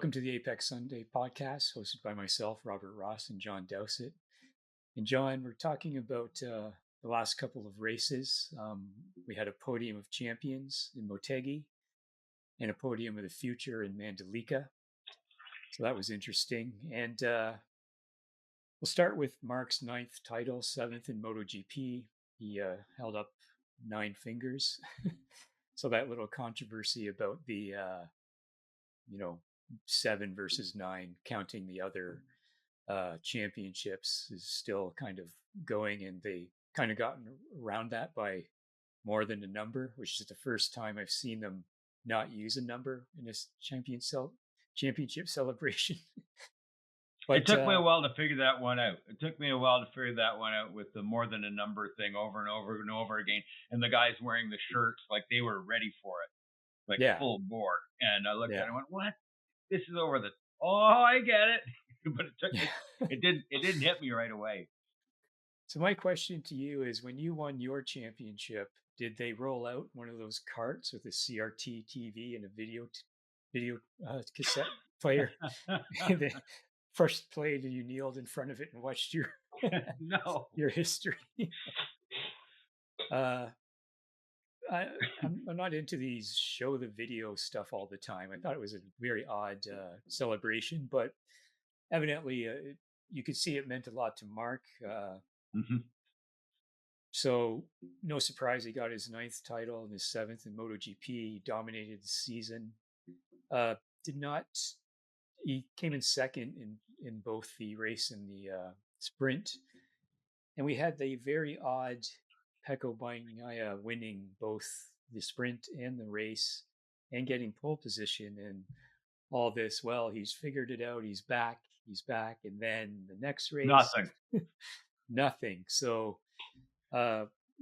Welcome to the Apex Sunday podcast, hosted by myself, Robert Ross, and John Dowsett. And John, we're talking about the last couple of races. We had a podium of champions in Motegi and a podium of the future in Mandalika. So that was interesting. And we'll start with Marc's 9th title, 7th in MotoGP. He held up 9 fingers. So that little controversy about the, 7 versus 9, counting the other championships, is still kind of going, and they kind of gotten around that by more than a number, which is the first time I've seen them not use a number in this championship celebration. But it took me a while to figure that one out. With the more than a number thing over and over and over again, and the guys wearing the shirts like they were ready for it, full bore. And I looked at it and went, "What? This is over the." Oh, I get it, but it took me. It didn't hit me right away. So my question to you is: when you won your championship, did they roll out one of those carts with a CRT TV and a video cassette player? First played, and you kneeled in front of it and watched your your history. I'm not into these show the video stuff all the time. I thought it was a very odd celebration, but evidently you could see it meant a lot to Marc. So no surprise he got his 9th title and his 7th in MotoGP. He dominated the season. He came in second in both the race and the sprint. And we had the very odd Pecco winning both the sprint and the race and getting pole position and all this. Well, he's figured it out. He's back. And then the next race, nothing. So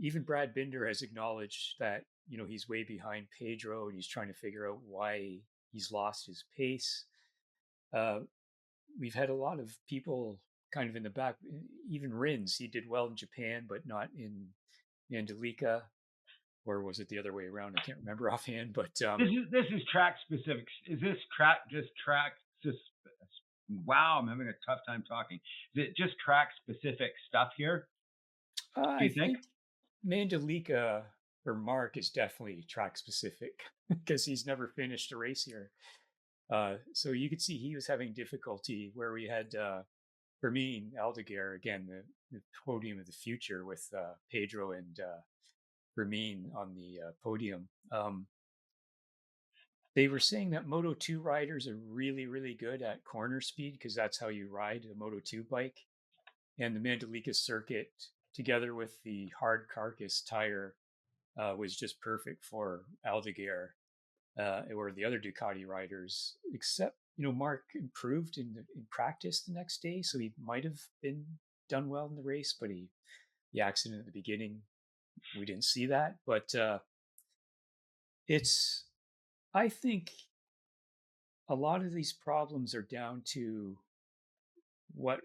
even Brad Binder has acknowledged that, he's way behind Pedro and he's trying to figure out why he's lost his pace. We've had a lot of people kind of in the back, even Rins. He did well in Japan, but not in Mandalika, or was it the other way around? I can't remember offhand, but this is track specific. Is this track? Wow, I'm having a tough time talking. Is it just track specific stuff here? Do you think Mandalika for Marc is definitely track specific because he's never finished a race here. So you could see he was having difficulty where we had Fermin Aldeguer, again, the podium of the future with Pedro and Fermin on the podium. They were saying that Moto2 riders are really, really good at corner speed because that's how you ride a Moto2 bike. And the Mandalika circuit, together with the hard carcass tire, was just perfect for Aldeguer. Or the other Ducati riders, except Marc improved in practice the next day, so he might have been done well in the race, but the accident at the beginning, we didn't see that. But I think a lot of these problems are down to what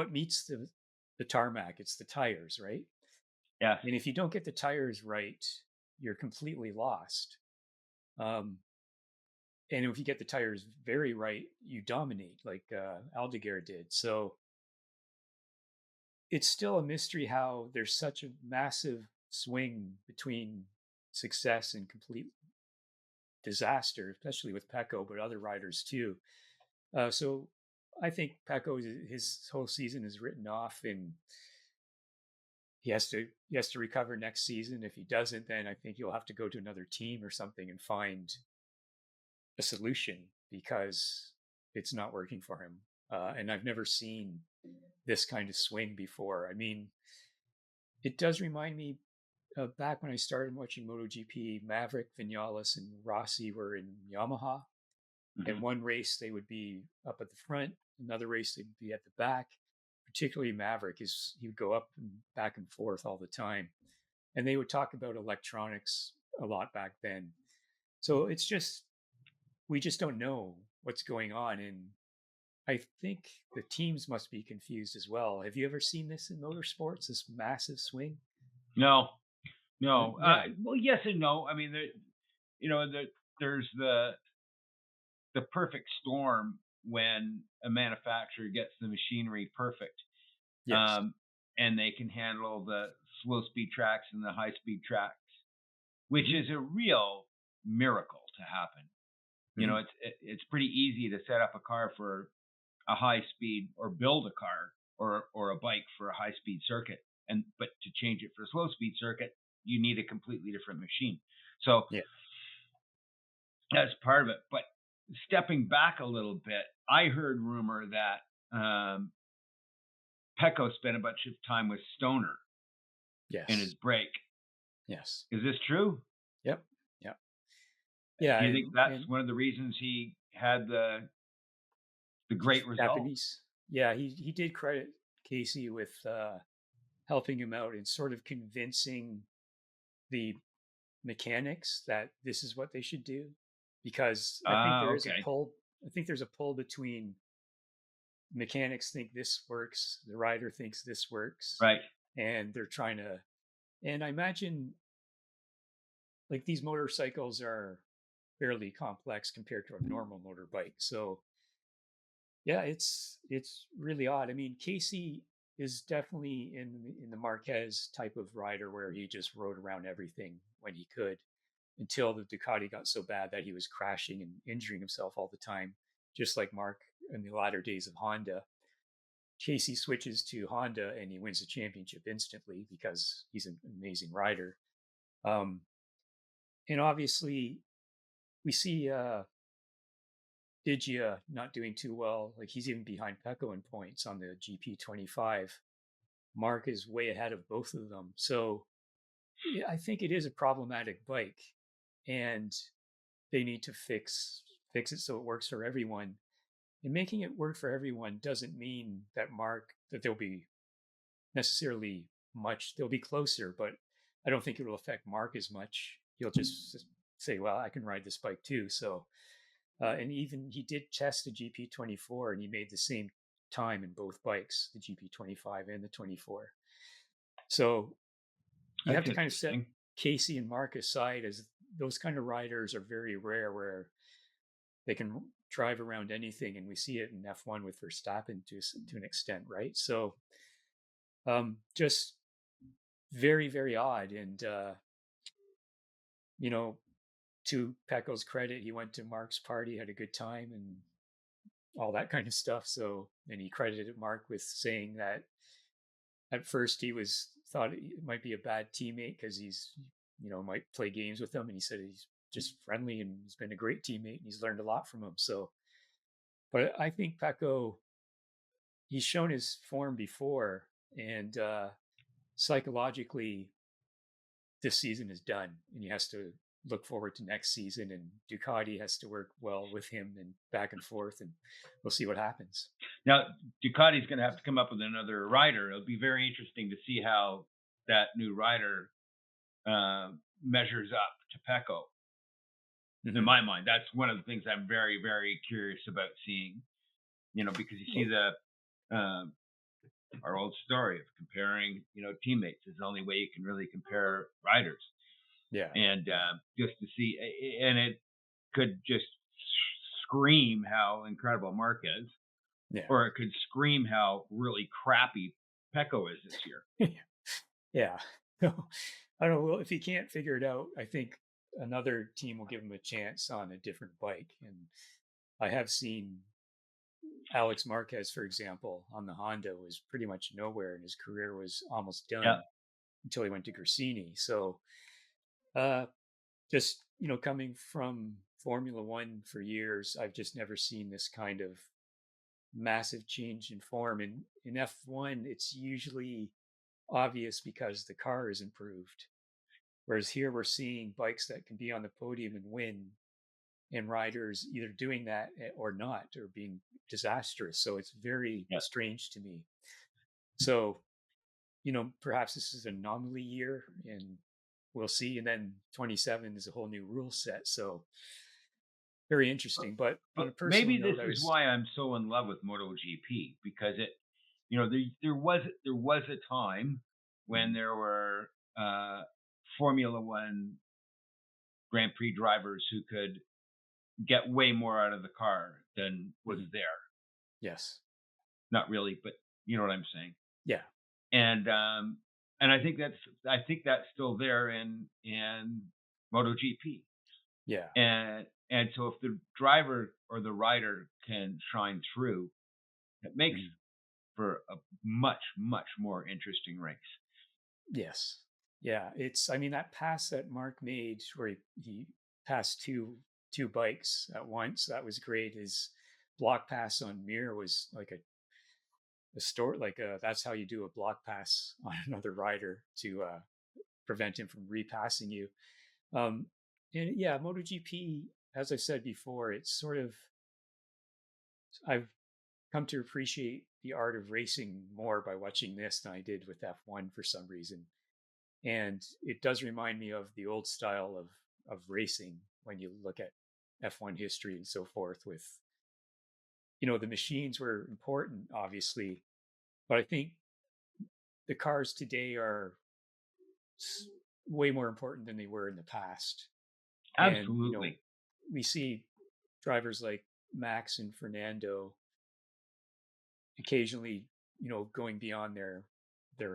meets the tarmac. It's the tires, right? Yeah. And if you don't get the tires right, you're completely lost. And if you get the tires very right, you dominate like Aldeguer did. So it's still a mystery how there's such a massive swing between success and complete disaster, especially with Pecco, but other riders too. So I think Pecco, his whole season is written off, and he has to recover next season. If he doesn't, then I think he'll have to go to another team or something and find a solution because it's not working for him. And I've never seen this kind of swing before. I mean, it does remind me of back when I started watching MotoGP. Maverick, Vinales, and Rossi were in Yamaha. And one race they would be up at the front, another race they'd be at the back. Particularly Maverick, he would go up and back and forth all the time. And they would talk about electronics a lot back then. So it's just, we just don't know what's going on. And I think the teams must be confused as well. Have you ever seen this in motorsports, this massive swing? No. Well, yes and no. I mean, there's the perfect storm when a manufacturer gets the machinery perfect. Yes. And they can handle the slow speed tracks and the high speed tracks, which Mm-hmm. is a real miracle to happen. You know, it's pretty easy to set up a car for a high speed, or build a car or a bike for a high speed circuit, but to change it for a slow speed circuit, you need a completely different machine. So Yeah. that's part of it. But stepping back a little bit, I heard rumor that Pecco spent a bunch of time with Stoner in his Yes. break. Yes. Is this true? Yep. Yep. Yeah. Do you think that's And one of the reasons he had the great result? Japanese. Yeah, he did credit Casey with helping him out and sort of convincing the mechanics that this is what they should do, because I think there is a Okay. pull. I think there's a pull between mechanics think this works, the rider thinks this works, Right. and they're trying to. And I imagine like these motorcycles are fairly complex compared to a normal motorbike, so yeah, it's really odd. I mean, Casey is definitely in the Marquez type of rider where he just rode around everything when he could, until the Ducati got so bad that he was crashing and injuring himself all the time, just like Marc in the latter days of Honda. Casey switches to Honda and he wins the championship instantly because he's an amazing rider. Um, and obviously, we see Digia not doing too well. Like he's even behind Pecco in points on the GP25. Marc is way ahead of both of them. So yeah, I think it is a problematic bike, and they need to fix it so it works for everyone. And making it work for everyone doesn't mean that they'll be necessarily much. They'll be closer, but I don't think it will affect Marc as much. He'll just say, "Well, I can ride this bike too." So, and even he did test the GP24, and he made the same time in both bikes, the GP25 and the 24. So you have That's to kind of set interesting. Casey and Marc aside, as those kind of riders are very rare where they can drive around anything, and we see it in F1 with Verstappen to an extent, right? So just very very odd, and you know, to Pecco's credit, he went to Marc's party, had a good time, and all that kind of stuff. So, and he credited Marc with saying that at first he thought it might be a bad teammate because he's, might play games with him, and he said he's just friendly and he's been a great teammate and he's learned a lot from him. So, but I think Pecco, he's shown his form before, and psychologically, this season is done, and he has to look forward to next season. And Ducati has to work well with him and back and forth, and we'll see what happens. Now, Ducati's going to have to come up with another rider. It'll be very interesting to see how that new rider measures up to Pecco. Mm-hmm. In my mind, that's one of the things I'm very, very curious about seeing. Because you see our old story of comparing, teammates is the only way you can really compare riders. Yeah. And just to see, and it could just scream how incredible Marc is, or it could scream how really crappy Pecco is this year. Yeah. I don't know. Well, if he can't figure it out, I think another team will give him a chance on a different bike. And I have seen Alex Marquez, for example, on the Honda was pretty much nowhere, and his career was almost done until he went to Gresini. So just, coming from Formula One for years, I've just never seen this kind of massive change in form. And in F1, it's usually obvious because the car is improved. Whereas here we're seeing bikes that can be on the podium and win, and riders either doing that or not, or being disastrous. So it's very strange to me. So, perhaps this is an anomaly year, and we'll see. And then 27 is a whole new rule set. So very interesting. But on a personal maybe note, this is why I'm so in love with MotoGP, because it, there was a time when there were Formula One Grand Prix drivers who could get way more out of the car than was there. Yes. Not really, but you know what I'm saying. Yeah. And I think that's still there in MotoGP. Yeah. And so if the driver or the rider can shine through, it makes for a much, much more interesting race. Yes. Yeah. I mean, that pass that Marc made where he passed two bikes at once, that was great. His block pass on Mir was like a story, that's how you do a block pass on another rider to prevent him from repassing you. And yeah, MotoGP, as I said before, it's sort of, I've come to appreciate the art of racing more by watching this than I did with F1 for some reason. And it does remind me of the old style of racing when you look at F1 history and so forth. With, the machines were important, obviously, but I think the cars today are way more important than they were in the past. Absolutely. And, we see drivers like Max and Fernando occasionally, going beyond their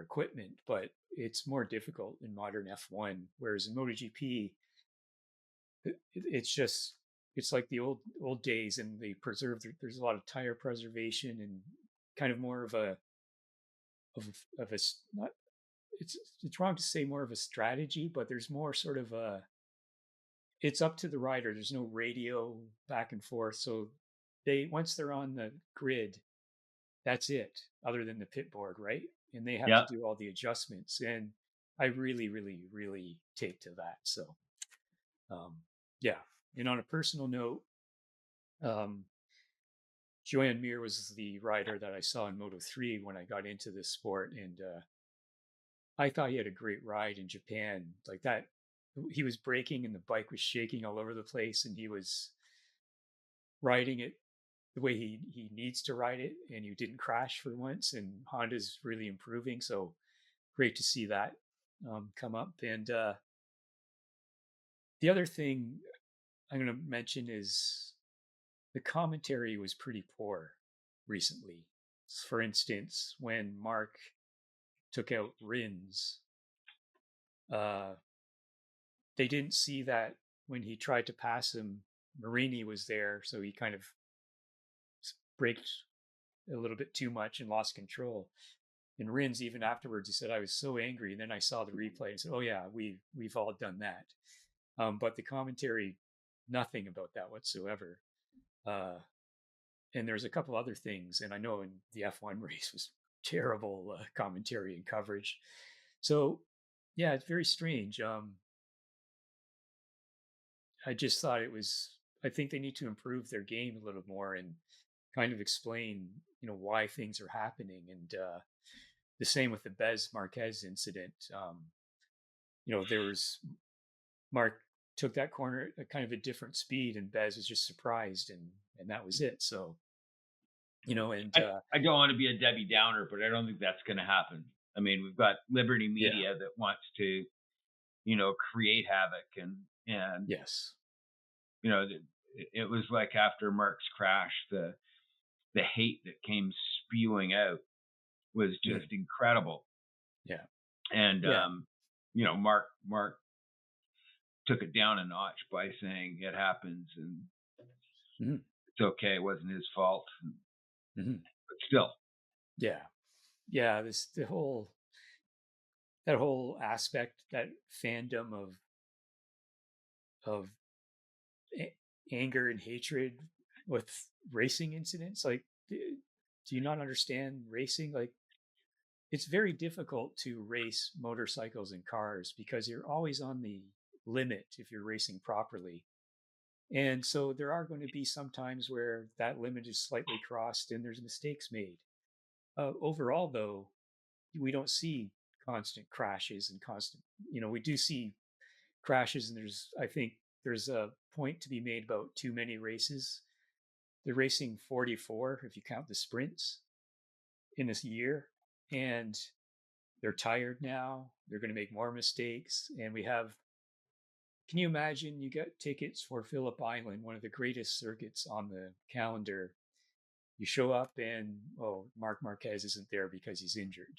equipment, but it's more difficult in modern F1. Whereas in MotoGP, it's like the old days, and they preserve. There's a lot of tire preservation and kind of more of a not. It's wrong to say more of a strategy, but there's more sort of it's up to the rider. There's no radio back and forth, so once they're on the grid, that's it, other than the pit board, right? And they have to do all the adjustments. And I really, really, really take to that. So, yeah. And on a personal note, Joan Mir was the rider that I saw in Moto3 when I got into this sport. And I thought he had a great ride in Japan. Like that, he was braking and the bike was shaking all over the place, and he was riding it the way he needs to ride it, and you didn't crash for once, and Honda's really improving. So great to see that come up. And the other thing I'm going to mention is the commentary was pretty poor recently. For instance, when Marc took out Rins, they didn't see that when he tried to pass him, Marini was there, so he kind of braked a little bit too much and lost control. And Rins, even afterwards, he said, "I was so angry." And then I saw the replay and said, "Oh yeah, we've all done that." But the commentary, nothing about that whatsoever. And there's a couple other things, and I know in the F1 race was terrible commentary and coverage. So yeah, it's very strange. I just thought I think they need to improve their game a little more and kind of explain, why things are happening. And the same with the Bez Marquez incident. There was Marc took that corner at kind of a different speed, and Bez was just surprised, and that was it. So, and I don't want to be a Debbie Downer, but I don't think that's going to happen. I mean, we've got Liberty Media that wants to, create havoc, and yes, it was like after Marc's crash, the hate that came spewing out was just incredible. Yeah. And Marc took it down a notch by saying it happens and it's okay, it wasn't his fault. But still. Yeah. That whole aspect, that fandom of anger and hatred with racing incidents. Like, do you not understand racing? Like, it's very difficult to race motorcycles and cars because you're always on the limit if you're racing properly. And so there are going to be some times where that limit is slightly crossed and there's mistakes made. Overall, though, we don't see constant crashes and constant, we do see crashes, and I think there's a point to be made about too many races. They're racing 44 if you count the sprints in this year, and they're tired now. They're going to make more mistakes, and we have can you imagine you get tickets for Phillip Island, one of the greatest circuits on the calendar? You show up and, Marc Marquez isn't there because he's injured,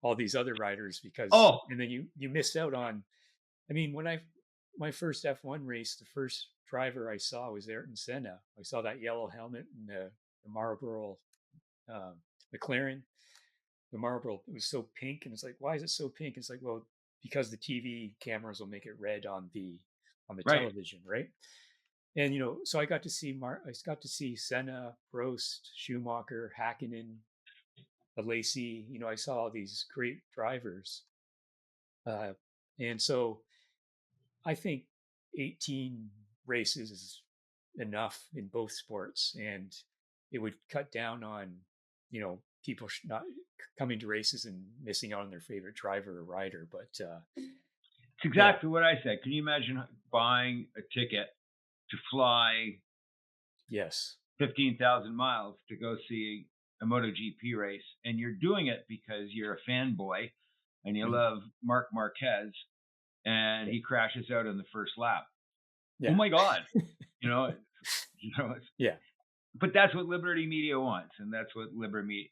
all these other riders and then you miss out on, I mean, my first F1 race, the first driver I saw was Ayrton Senna. I saw that yellow helmet and the Marlboro McLaren. The Marlboro, it was so pink, and it's like, why is it so pink? It's like, well, because the TV cameras will make it red on the television, right? And so I got to see Senna, Prost, Schumacher, Hakkinen, Lacey. I saw all these great drivers, and so I think 18 races is enough in both sports, and it would cut down on people not coming to races and missing out on their favorite driver or rider. But it's exactly what I said. Can you imagine buying a ticket to fly 15,000 miles to go see a MotoGP race, and you're doing it because you're a fanboy and you love Marc Marquez, and he crashes out in the first lap? Oh my God. But that's what Liberty Media wants, and that's what Liberty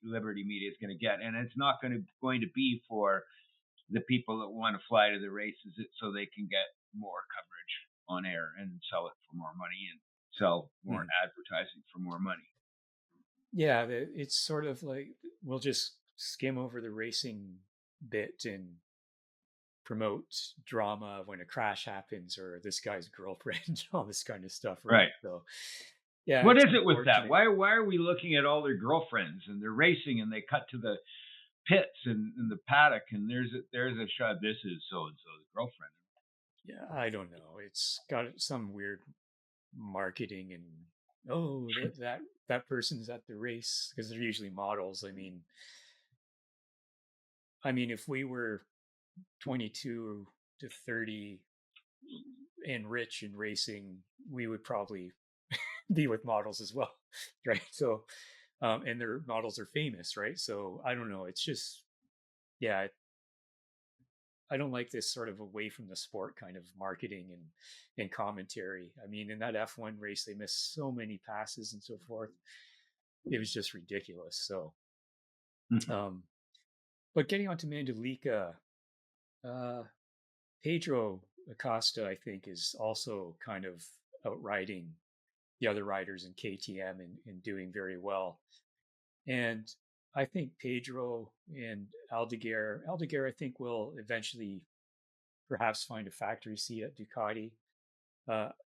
Media is going to get. And it's not going to be for the people that want to fly to the races so they can get more coverage on air and sell it for more money and sell more advertising for more money. Yeah, it's sort of like we'll just skim over the racing bit and promote drama when a crash happens or this guy's girlfriend, all this kind of stuff. Right. So, yeah. What is it with that? Why are we looking at all their girlfriends and they're racing and they cut to the pits and the paddock and there's a shot. This is so and so's girlfriend. Yeah, I don't know. It's got some weird marketing and that person's at the race because they're usually models. I mean, if we were 22 to 30 and rich and racing, we would probably be with models as well, right? So, and their models are famous, right? So I don't know. It's just, I don't like this sort of away from the sport kind of marketing and commentary. I mean, in that F1 race, they missed so many passes and so forth. It was just ridiculous. So, but getting on to Mandalika, Pedro Acosta, I think, is also kind of outriding the other riders in KTM and doing very well. And I think Pedro and Aldeguer, I think, will eventually perhaps find a factory seat at Ducati.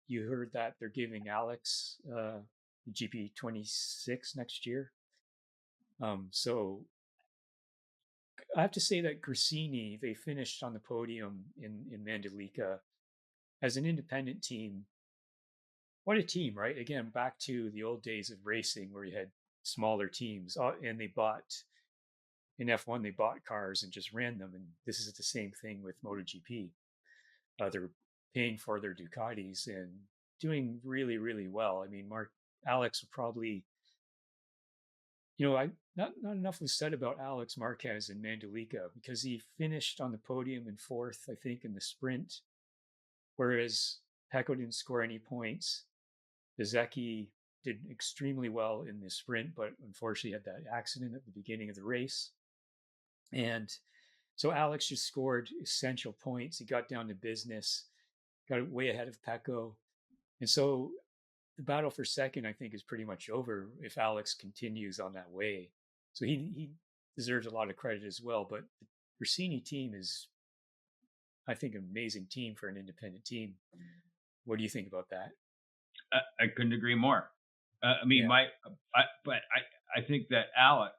You heard that they're giving Alex GP26 next year. So I have to say that Gresini, they finished on the podium in Mandalika as an independent team. What a team, right? Again, back to the old days of racing where you had smaller teams, and they bought in F1, they bought cars and just ran them. And this is the same thing with MotoGP. They're paying for their Ducatis and doing really, really well. I mean, Alex will probably, not enough was said about Alex Marquez in Mandalika because he finished on the podium in fourth, I think, in the sprint, whereas Pecco didn't score any points. Bezecchi did extremely well in the sprint, but unfortunately had that accident at the beginning of the race. And so Alex just scored essential points. He got down to business, got way ahead of Pecco. And so the battle for second, I think, is pretty much over if Alex continues on that way. So he deserves a lot of credit as well. But the Gresini team is, I think, an amazing team for an independent team. What do you think about that? I couldn't agree more. I think that Alex,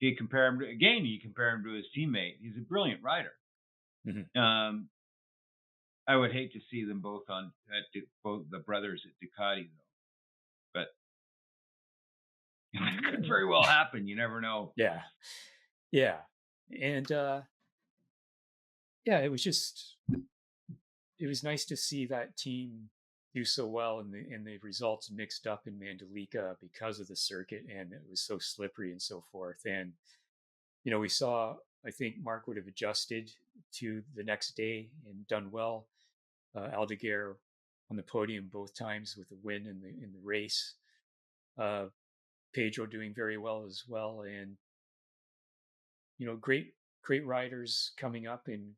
you compare him to his teammate. He's a brilliant rider. Mm-hmm. I would hate to see them both both the brothers at Ducati, though. But it could very well happen. You never know. Yeah. And it was nice to see that team do so well, and the results mixed up in Mandalika because of the circuit, and it was so slippery and so forth. And we saw I think Marc would have adjusted to the next day and done well. Aldeguer on the podium both times with a win in the race. Pedro doing very well as well, and great riders coming up, and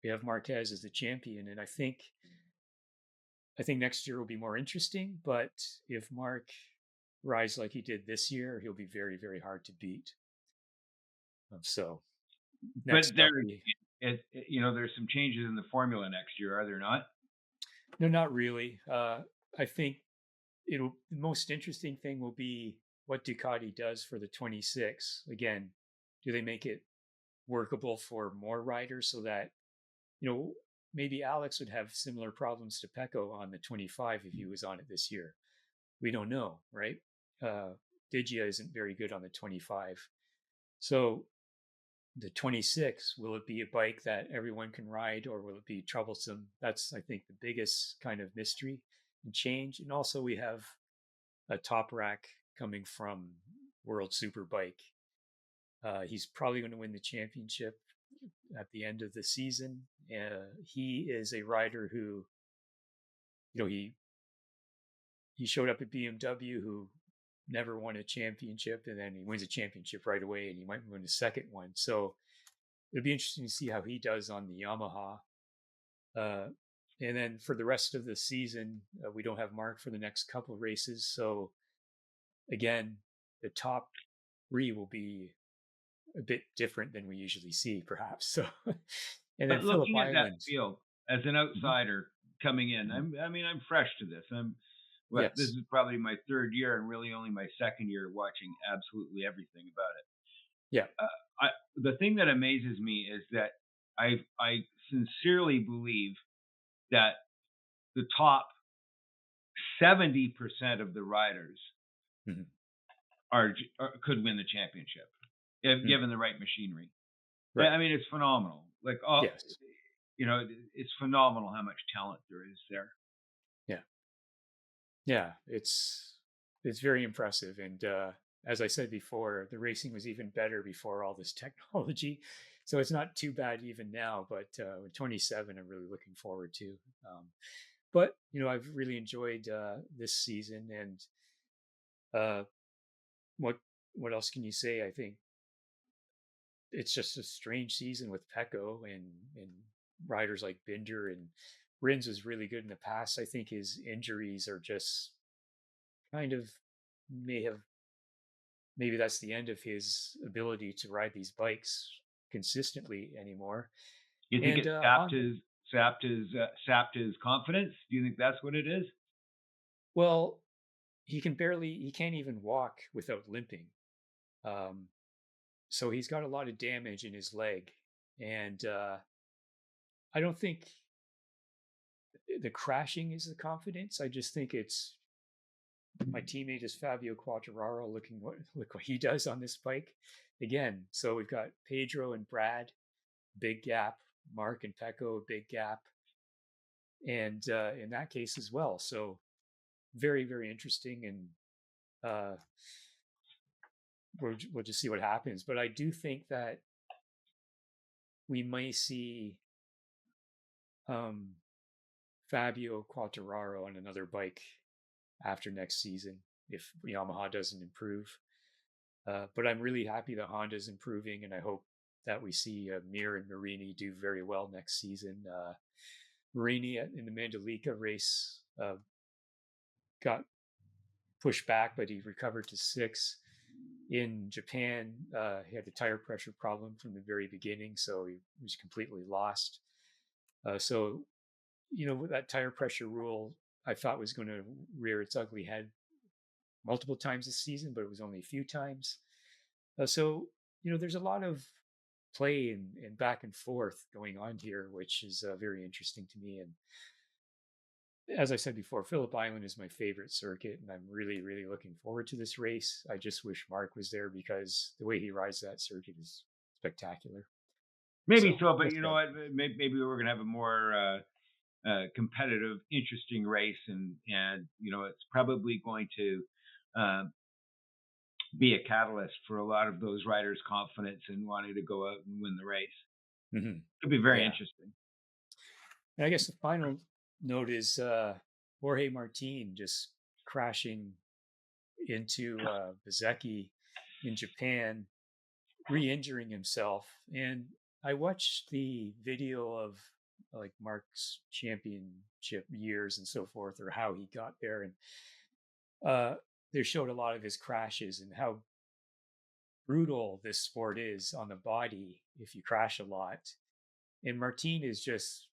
we have Marquez as the champion, and I think next year will be more interesting. But if Marc rides like he did this year, he'll be very, very hard to beat. So, but there's some changes in the formula next year, are there not? No, not really. I think the most interesting thing will be what Ducati does for the 26. Again, do they make it workable for more riders so that, maybe Alex would have similar problems to Pecco on the 25 if he was on it this year. We don't know, right? Digia isn't very good on the 25. So the 26, will it be a bike that everyone can ride, or will it be troublesome? That's, I think, the biggest kind of mystery and change. And also we have a top rack coming from World Superbike. He's probably going to win the championship at the end of the season. He is a rider who, he showed up at BMW, who never won a championship, and then he wins a championship right away, and he might win a second one. So it'll be interesting to see how he does on the Yamaha. And then for the rest of the season, we don't have Marc for the next couple of races. So again, the top three will be a bit different than we usually see, perhaps. So, and then Phillip Island. That field as an outsider coming in, I'm fresh to this. Yes. This is probably my third year, and really only my second year watching absolutely everything about it. Yeah. The thing that amazes me is that I sincerely believe that the top 70% of the riders could win the championship if given the right machinery. Right. I mean, it's phenomenal. Like, yes. It's phenomenal how much talent there is there. Yeah, it's very impressive. And as I said before, the racing was even better before all this technology. So it's not too bad even now, but 27, I'm really looking forward to. But, I've really enjoyed this season. And what else can you say? I think it's just a strange season with Pecco and riders like Binder, and Rins was really good in the past. I think his injuries are just kind of maybe that's the end of his ability to ride these bikes consistently anymore. You think it sapped his confidence? Do you think that's what it is? Well, he can't even walk without limping. So he's got a lot of damage in his leg. And I don't think the crashing is the confidence. I just think it's my teammate is Fabio Quartararo. Look what he does on this bike again. So we've got Pedro and Brad, big gap. Marc and Pecco, a big gap, and in that case as well. So very, very interesting, and we'll just see what happens. But I do think that we may see Fabio Quartararo on another bike after next season if Yamaha doesn't improve. But I'm really happy that Honda's improving, and I hope that we see Mir and Marini do very well next season. Marini in the Mandalika race got pushed back, but he recovered to 6th. In Japan, he had a tire pressure problem from the very beginning, so he was completely lost. So, that tire pressure rule I thought was going to rear its ugly head multiple times this season, but it was only a few times. So, there's a lot of play and back and forth going on here, which is very interesting to me. And as I said before, Phillip Island is my favorite circuit, and I'm really, really looking forward to this race. I just wish Marc was there because the way he rides that circuit is spectacular. Maybe so, but you know what? Maybe we're going to have a more competitive, interesting race, and it's probably going to be a catalyst for a lot of those riders' confidence and wanting to go out and win the race. Mm-hmm. Could be very interesting. And I guess the final note is Jorge Martin just crashing into Bezzecchi in Japan, re-injuring himself. And I watched the video of like Marc's championship years and so forth, or how he got there, and they showed a lot of his crashes and how brutal this sport is on the body if you crash a lot. And Martin is just,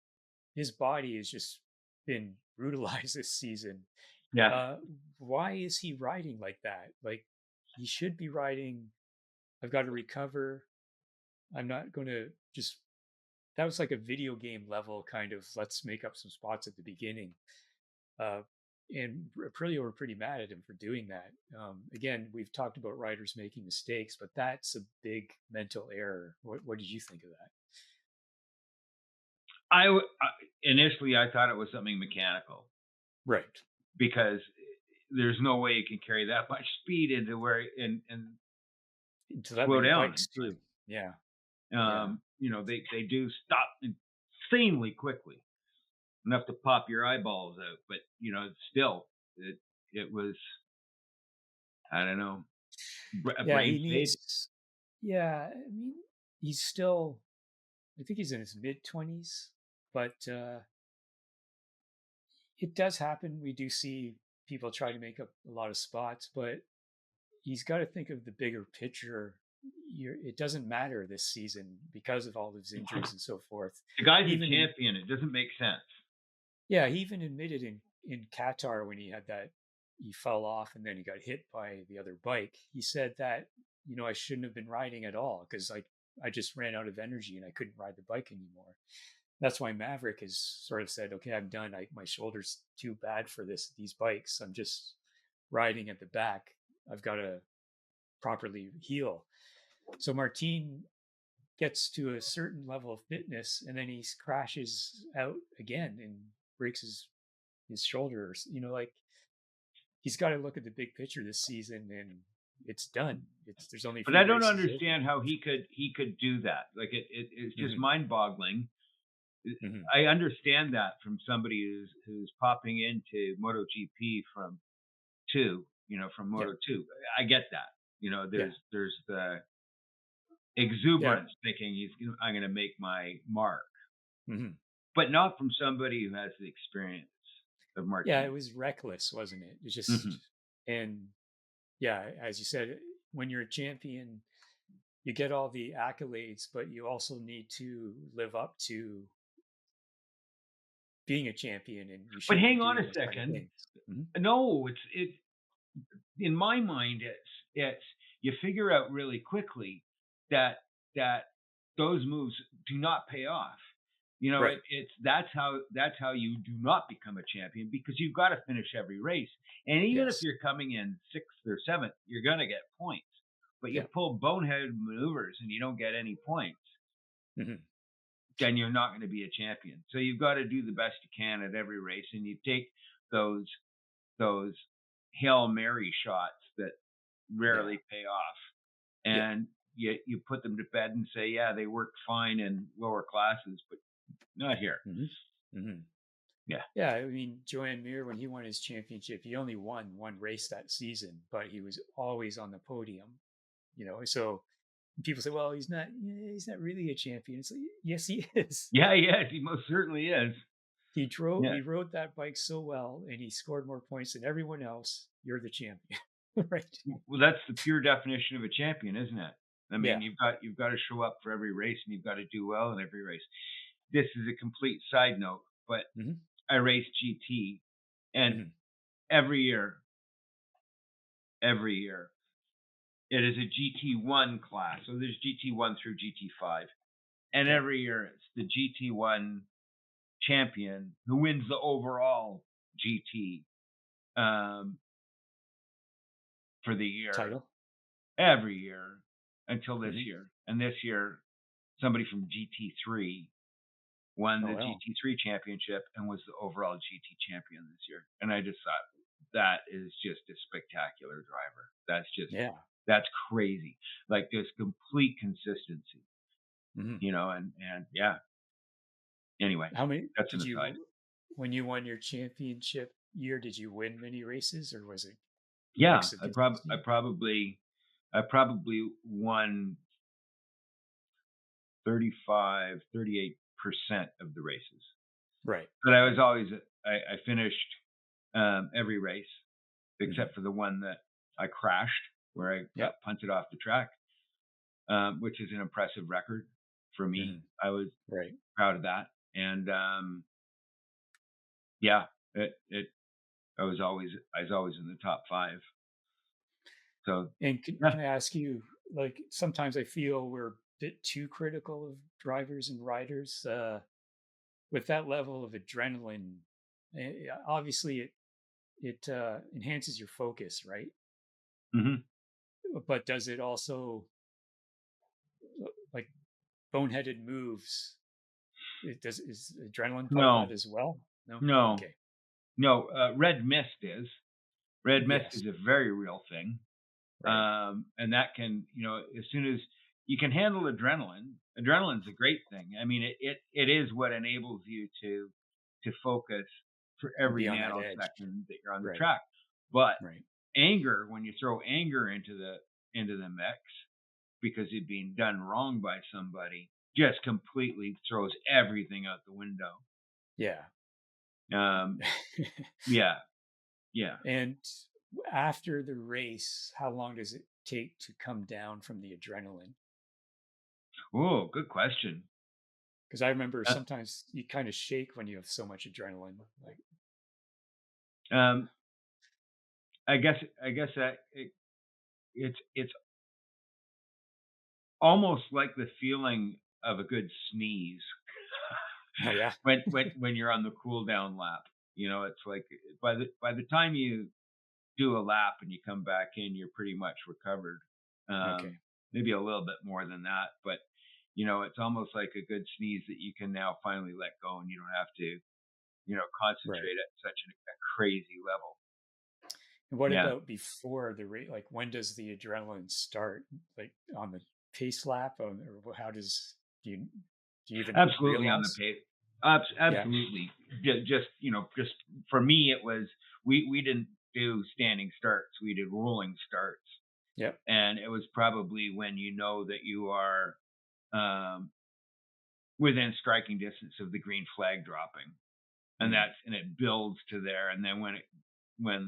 his body has just been brutalized this season. Yeah. Why is he riding like that? Like, he should be riding, I've got to recover. I'm not going to just, that was like a video game level kind of, let's make up some spots at the beginning. And Aprilia were pretty mad at him for doing that. Again, we've talked about riders making mistakes, but that's a big mental error. What did you think of that? Initially, I thought it was something mechanical. Right. Because there's no way you can carry that much speed into where and into that slow down too. Yeah. You know, they do stop insanely quickly, enough to pop your eyeballs out. But you know, still, it was, I don't know, brain fade. Yeah, I mean, he's still, I think he's in his mid-20s, but it does happen. We do see people try to make up a lot of spots, but he's got to think of the bigger picture. It doesn't matter this season because of all his injuries and so forth. The guy's a champion. It doesn't make sense. Yeah, he even admitted in Qatar when he had that, he fell off and then he got hit by the other bike. He said that, you know, I shouldn't have been riding at all because I just ran out of energy and I couldn't ride the bike anymore. That's why Maverick has sort of said, okay, I'm done. My shoulder's too bad for these bikes. I'm just riding at the back. I've got to properly heal. So Martin gets to a certain level of fitness and then he crashes out again and breaks his shoulder. You know, like, he's got to look at the big picture this season and it's done. There's only. But I don't understand how he could do that. Like it's just mind-boggling. Mm-hmm. I understand that from somebody who's popping into MotoGP from Moto2. I get that. You know, there's the exuberance thinking I'm going to make my mark, but not from somebody who has the experience of Martin. Yeah, it was reckless, wasn't it? It was just, and yeah, as you said, when you're a champion, you get all the accolades, but you also need to live up to being a champion. And but hang on a second. No, it's in my mind, it's you figure out really quickly that those moves do not pay off. You know, that's how you do not become a champion, because you've got to finish every race. And even if you're coming in 6th or 7th, you're going to get points. But you pull boneheaded maneuvers and you don't get any points, then you're not going to be a champion. So you've got to do the best you can at every race, and you take those Hail Mary shots that rarely pay off, and you put them to bed and say, yeah, they worked fine in lower classes, but not here. Yeah, I mean, Joan Mir, when he won his championship, he only won one race that season, but he was always on the podium. You know, so people say, well, he's not really a champion. It's like, yes, he is. Yeah, he most certainly is. He rode that bike so well, and he scored more points than everyone else. You're the champion. Right. Well, that's the pure definition of a champion, isn't it? I mean, you've got to show up for every race, and you've got to do well in every race. This is a complete side note, but I race GT, and every year, it is a GT1 class. So there's GT1 through GT5, and every year it's the GT1 champion who wins the overall GT for the year title every year until this year. And this year, somebody from GT3 won the GT3 championship and was the overall GT champion this year. And I just thought, that is just a spectacular driver. That's just That's crazy. Like just complete consistency, Mm-hmm. and yeah. Anyway, How many that's an did aside. you, when you won your championship year, did you win many races, or was it a Yeah, mix of I probably won 38% of the races. Right. But I was Right. always I finished every race Mm-hmm. except for the one that I crashed where I Yep. got punted off the track, which is an impressive record for me. Mm-hmm. I was Right. proud of that, and yeah, it I was always in the top 5. So And yeah. can I ask you, like, sometimes I feel we're a bit too critical of drivers and riders with that level of adrenaline. Obviously, it enhances your focus, right? Hmm. But does it also, like, boneheaded moves? It does Is adrenaline part of that No, as well? No. no, Okay. no. Red mist is red mist Yes. is a very real thing. Right. And that can, as soon as you can handle adrenaline, adrenaline's a great thing. I mean, it is what enables you to focus for And every be on that edge. nanosecond that you're on the Right. track. But Right. anger, when you throw anger into the mix because you've been done wrong by somebody, just completely throws everything out the window. Yeah. Um, yeah, yeah. And after the race, how long does it take to come down from the adrenaline? Oh, good question. Because I remember Uh, sometimes you kind of shake when you have so much adrenaline. Like, um, I guess that it's almost like the feeling of a good sneeze oh yeah, when you're on the cool down lap. It's like by the time you do a lap and you come back in, you're pretty much recovered. okay, Maybe a little bit more than that, but it's almost like a good sneeze that you can now finally let go, and you don't have to, right. concentrate at such a crazy level. And what Yeah, about before the race? Like, when does the adrenaline start? Like on the pace lap, or how do you even absolutely on the realize? pace. Yeah. Absolutely. Just for me, it was we didn't do standing starts. We did rolling starts, Yep. and it was probably when you know that you are um, within striking distance of the green flag dropping, and Mm, it builds to there, and then when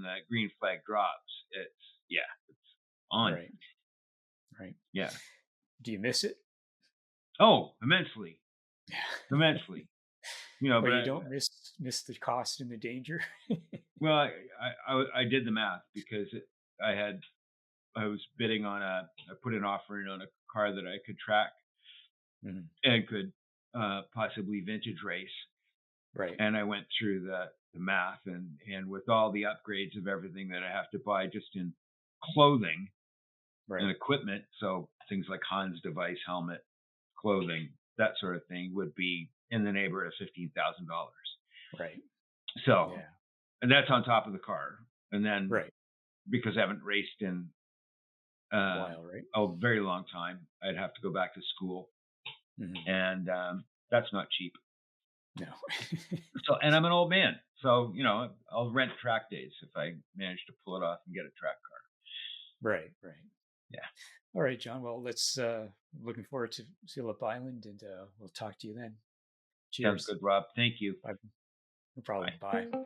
the green flag drops, it's on. right. Right. Yeah. Do you miss it? Oh, immensely, Yeah. immensely. But But you don't miss the cost and the danger. well, I did the math because I was bidding on I put an offer in on a car that I could track Mhm. and could possibly vintage race, Right. and I went through the math, and with all the upgrades of everything that I have to buy just in clothing and Right. equipment, so things like Hans device, helmet, clothing, that sort of thing would be in the neighborhood of $15,000. Right. So, Yeah. and that's on top of the car. And then Right. because I haven't raced in A while, right? a very long time, I'd have to go back to school, Mhm. and that's not cheap. No. So, and I'm an old man, so I'll rent track days if I manage to pull it off and get a track car. Right, right. Yeah, All right, John. Well, let's looking forward to Phillip Island, and we'll talk to you then. sounds Cheers. good, Rob. Thank you. Bye. No problem. Bye. Bye.